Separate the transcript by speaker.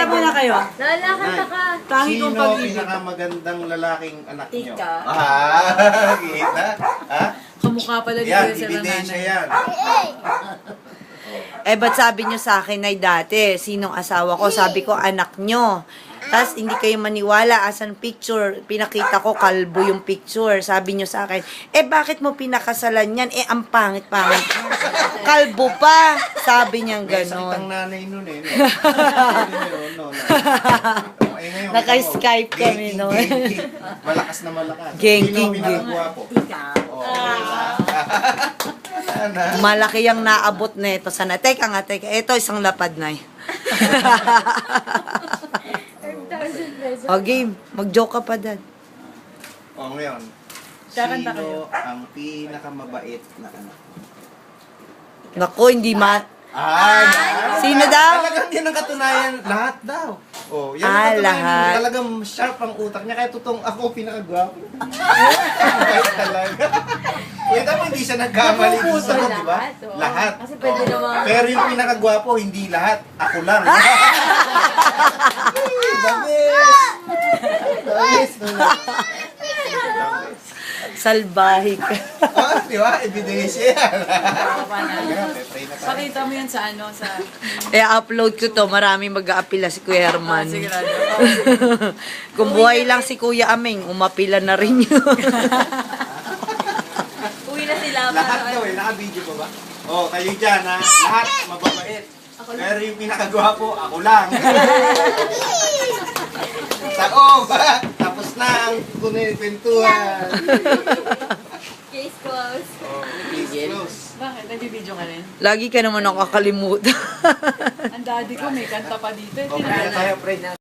Speaker 1: Kanta muna kayo.
Speaker 2: Lalakanta ka.
Speaker 1: Tangi kong
Speaker 3: Sino
Speaker 1: pag-ibig.
Speaker 3: pinakamagandang lalaking anak niyo?
Speaker 2: Ika.
Speaker 3: Kita? Ha?
Speaker 1: Kamukha pala ni
Speaker 3: Yan,
Speaker 1: Kuya Sir ng
Speaker 3: ebidensya
Speaker 1: nanay.
Speaker 3: yan.
Speaker 4: Eh, ba't sabi nyo sa akin ay dati, sinong asawa ko? Sabi ko, anak nyo. Tapos, hindi kayo maniwala. Asan picture? Pinakita ko, kalbo yung picture. Sabi nyo sa akin, eh, bakit mo pinakasalan yan? Eh, ang pangit-pangit. Kalbo pa. Sabi niyang
Speaker 3: May sakitang
Speaker 4: ganon.
Speaker 3: nanay nun eh. No? Ay, ngayon,
Speaker 4: Naka-Skype
Speaker 3: ikaw,
Speaker 4: kami, no?
Speaker 3: gengking. Malakas na malakas.
Speaker 4: Gengking,
Speaker 3: Sino ang pinakagwapo?
Speaker 2: Ikaw.
Speaker 3: Sana.
Speaker 4: Malaki ang naabot na ito. Sana, teka nga, teka. Ito, isang lapad na eh. O, game. Mag-joke ka pa, Dad.
Speaker 3: O, ngayon.
Speaker 1: Kakanta kayo.
Speaker 3: Sino ang pinakamabait na anak?
Speaker 4: Naku, hindi
Speaker 3: Ay!
Speaker 4: Sino daw?
Speaker 3: Talagang yan ang katunayan. Lahat daw. Oh, yan
Speaker 4: Ah,
Speaker 3: ang katunayan.
Speaker 4: lahat.
Speaker 3: Talagang sharp ang utak niya. Kaya totoong ako pinakagwapo. Ay, talaga. Wait, mo hindi siya nagkamali dito sa sagot, di ba?
Speaker 2: oo.
Speaker 3: Lahat.
Speaker 2: Kasi pwede
Speaker 3: Oo.
Speaker 2: naman.
Speaker 3: Pero yung pinakagwapo, hindi lahat. Ako lang. The best! The best!
Speaker 4: Salbahe ka.
Speaker 3: Oh, di ba? Ebidensya yan.
Speaker 1: Pakita mo yan sa ano, sa...
Speaker 4: I-upload ko to. Marami mag-aapila si Kuya Herman.
Speaker 1: Sigurado.
Speaker 4: Kung buhay lang si Kuya Aming, umapila na rin yun.
Speaker 2: Uwi na sila.
Speaker 3: Lahat daw eh. Naka-video pa ba? Oh, kayo dyan ha. Lahat mababait. Pero yung pinakagwapo, ako lang. Taob! Tapos na ang kwentuhan.
Speaker 2: Case closed.
Speaker 3: Oh, please close.
Speaker 1: Bakit? Nagbibideo ka rin?
Speaker 4: Lagi ka naman nakakalimutan.
Speaker 1: Ang daddy ko may kanta pa dito.
Speaker 3: Okay na tayo, pre.